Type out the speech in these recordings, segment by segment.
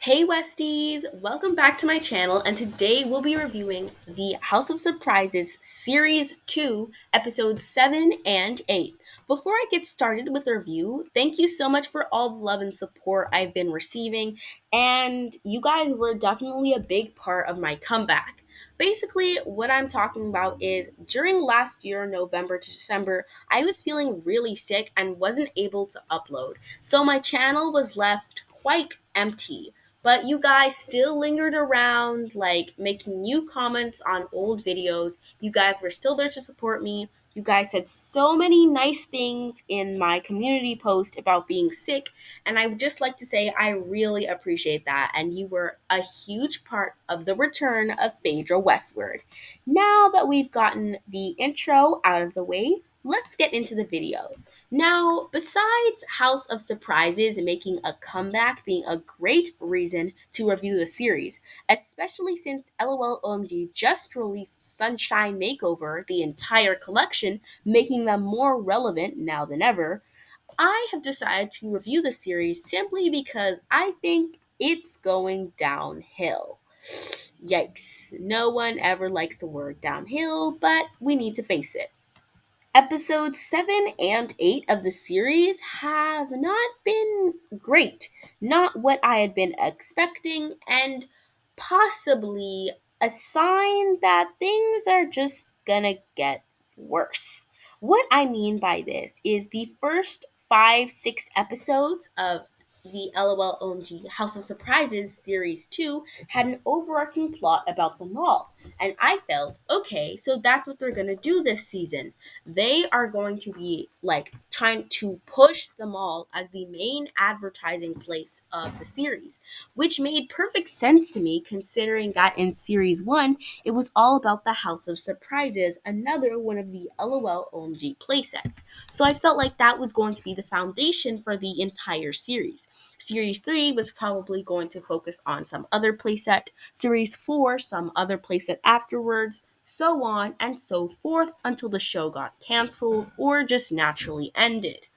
Hey Westies, welcome back to my channel, and today we'll be reviewing the House of Surprises Series 2, Episodes 7 and 8. Before I get started with the review, thank you so much for all the love and support I've been receiving, and you guys were definitely a big part of my comeback. Basically, what I'm talking about is during last year, November to December, I was feeling really sick and wasn't able to upload, so my channel was left quite empty. But you guys still lingered around, like making new comments on old videos. You guys were still there to support me. You guys said so many nice things in my community post about being sick. And I would just like to say I really appreciate that. And you were a huge part of the return of Phaedra Westward. Now that we've gotten the intro out of the way, let's get into the video. Now, besides House of Surprises making a comeback being a great reason to review the series, especially since LOL OMG just released Sunshine Makeover, the entire collection, making them more relevant now than ever, I have decided to review the series simply because I think it's going downhill. Yikes, no one ever likes the word downhill, but we need to face it. Episodes 7 and 8 of the series have not been great. Not what I had been expecting, and possibly a sign that things are just gonna get worse. What I mean by this is the first 5, 6 episodes of the LOL OMG House of Surprises Series 2 had an overarching plot about the mall. And I felt, okay, so that's what they're gonna do this season. They are going to be like trying to push the mall as the main advertising place of the series, which made perfect sense to me considering that in series 1 it was all about the House of Surprises, another one of the LOL OMG playsets. So I felt like that was going to be the foundation for the entire series. Series 3 was probably going to focus on some other playset, series 4 some other playset afterwards, so on and so forth until the show got canceled or just naturally ended.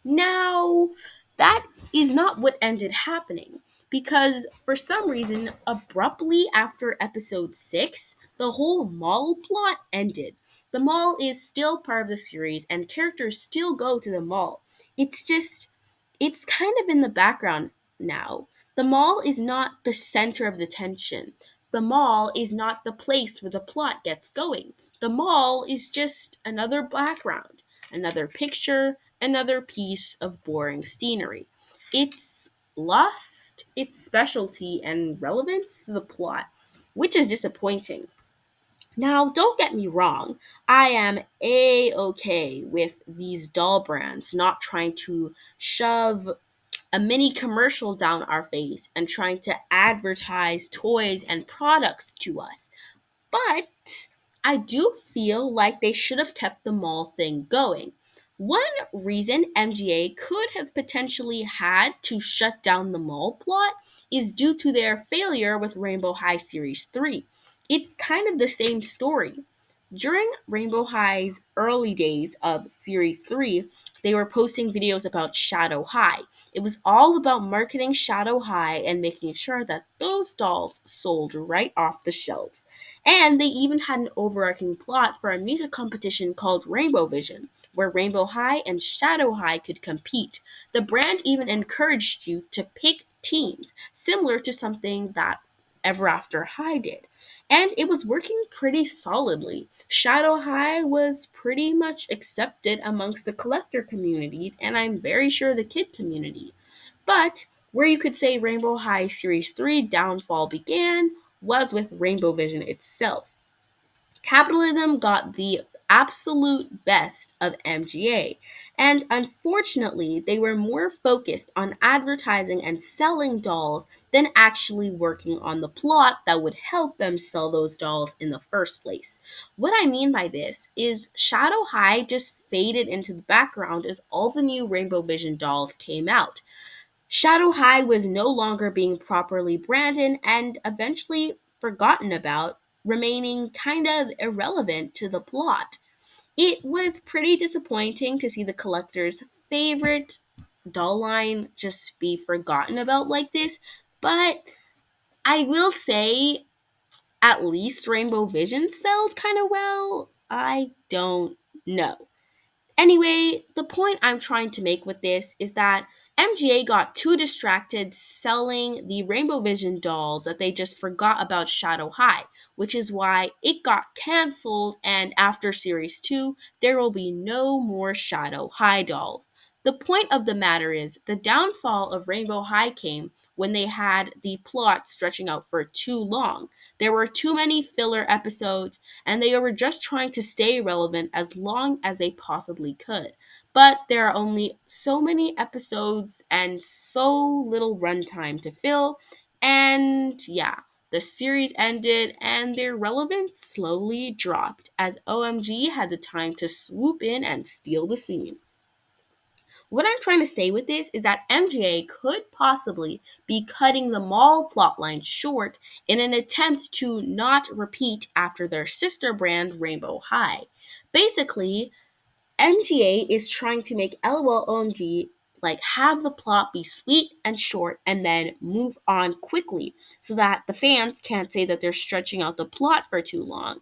Now, that is not what ended happening because for some reason, abruptly after episode 6, the whole mall plot ended. The mall is still part of the series and characters still go to the mall. It's just, it's kind of in the background now. The mall is not the center of the tension. The mall is not the place where the plot gets going. The mall is just another background, another picture, another piece of boring scenery. It's lost its specialty and relevance to the plot, which is disappointing. Now, don't get me wrong, I am a-okay with these doll brands not trying to shove a mini commercial down our face and trying to advertise toys and products to us. But I do feel like they should have kept the mall thing going. One reason MGA could have potentially had to shut down the mall plot is due to their failure with Rainbow High Series 3. It's kind of the same story. During Rainbow High's early days of Series 3, they were posting videos about Shadow High. It was all about marketing Shadow High and making sure that those dolls sold right off the shelves. And they even had an overarching plot for a music competition called Rainbow Vision, where Rainbow High and Shadow High could compete. The brand even encouraged you to pick teams, similar to something that Ever After High did. And it was working pretty solidly. Shadow High was pretty much accepted amongst the collector communities, and I'm very sure the kid community. But where you could say Rainbow High Series 3 downfall began was with Rainbow Vision itself. Capitalism got the absolute best of MGA, and unfortunately, they were more focused on advertising and selling dolls than actually working on the plot that would help them sell those dolls in the first place. What I mean by this is Shadow High just faded into the background as all the new Rainbow Vision dolls came out. Shadow High was no longer being properly branded and eventually forgotten about, remaining kind of irrelevant to the plot. It was pretty disappointing to see the collector's favorite doll line just be forgotten about like this, But I will say at least Rainbow Vision sold kind of well. I don't know. Anyway, the point I'm trying to make with this is that MGA got too distracted selling the Rainbow Vision dolls that they just forgot about Shadow High, which is why it got canceled, and after Series 2, there will be no more Shadow High dolls. The point of the matter is, the downfall of Rainbow High came when they had the plot stretching out for too long. There were too many filler episodes, and they were just trying to stay relevant as long as they possibly could. But there are only so many episodes and so little runtime to fill, and yeah, the series ended and their relevance slowly dropped as OMG had the time to swoop in and steal the scene. What I'm trying to say with this is that MGA could possibly be cutting the mall plotline short in an attempt to not repeat after their sister brand Rainbow High. Basically, MGA is trying to make LOL OMG like have the plot be sweet and short and then move on quickly so that the fans can't say that they're stretching out the plot for too long.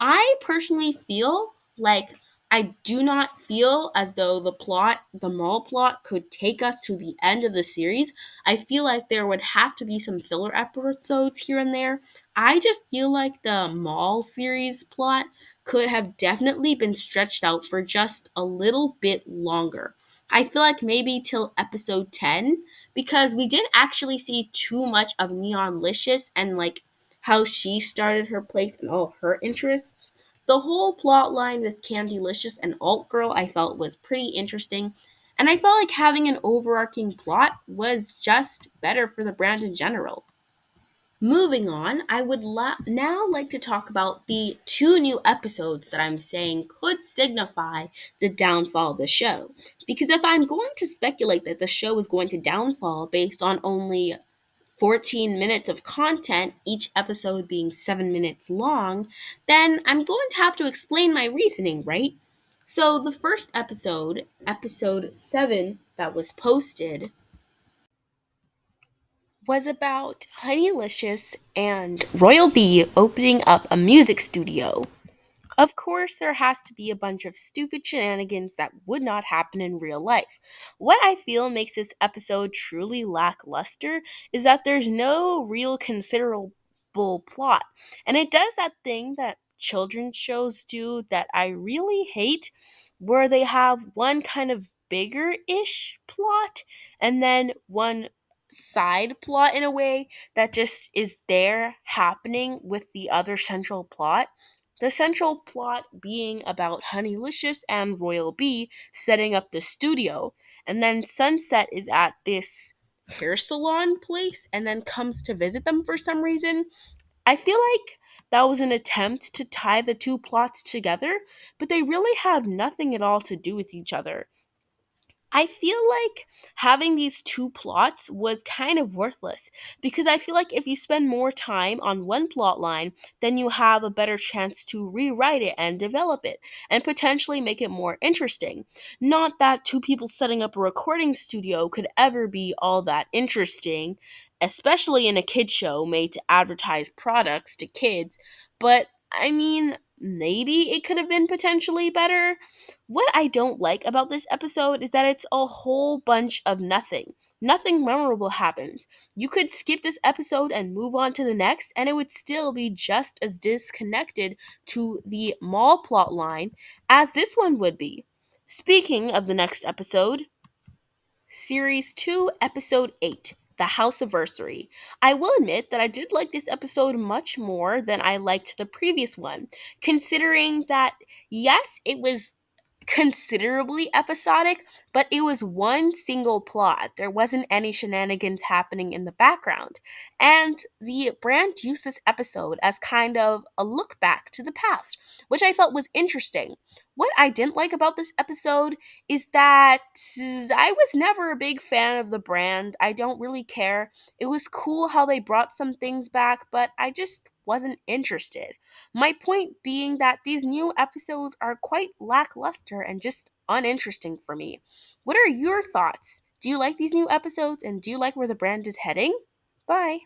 I personally feel like I do not feel as though the mall plot, could take us to the end of the series. I feel like there would have to be some filler episodes here and there. I just feel like the mall series plot could have definitely been stretched out for just a little bit longer. I feel like maybe till episode 10 because we didn't actually see too much of Neon Licious and like how she started her place and all her interests. The whole plot line with Candylicious and Alt Girl I felt was pretty interesting, and I felt like having an overarching plot was just better for the brand in general. Moving on, I would now like to talk about the two new episodes that I'm saying could signify the downfall of the show. Because if I'm going to speculate that the show is going to downfall based on only 14 minutes of content, each episode being 7 minutes long, then I'm going to have to explain my reasoning, right? So, the first episode, episode 7, that was posted, was about Honeylicious and Royal Bee opening up a music studio. Of course, there has to be a bunch of stupid shenanigans that would not happen in real life. What I feel makes this episode truly lackluster is that there's no real considerable plot. And it does that thing that children's shows do that I really hate, where they have one kind of bigger ish plot and then one side plot in a way that just is there happening with the other central plot. The central plot being about Honeylicious and Royal Bee setting up the studio, and then Sunset is at this hair salon place and then comes to visit them for some reason. I feel like that was an attempt to tie the two plots together, but they really have nothing at all to do with each other. I feel like having these two plots was kind of worthless because I feel like if you spend more time on one plot line, then you have a better chance to rewrite it and develop it and potentially make it more interesting. Not that two people setting up a recording studio could ever be all that interesting, especially in a kid show made to advertise products to kids, but I mean, maybe it could have been potentially better. What I don't like about this episode is that it's a whole bunch of nothing. Nothing memorable happens. You could skip this episode and move on to the next, and it would still be just as disconnected to the mall plot line as this one would be. Speaking of the next episode, Series 2, Episode 8, The House Anniversary. I will admit that I did like this episode much more than I liked the previous one, considering that, yes, it was considerably episodic, but it was one single plot. There wasn't any shenanigans happening in the background. And the brand used this episode as kind of a look back to the past, which I felt was interesting. What I didn't like about this episode is that I was never a big fan of the brand. I don't really care. It was cool how they brought some things back, but I just wasn't interested. My point being that these new episodes are quite lackluster and just uninteresting for me. What are your thoughts? Do you like these new episodes and do you like where the brand is heading? Bye.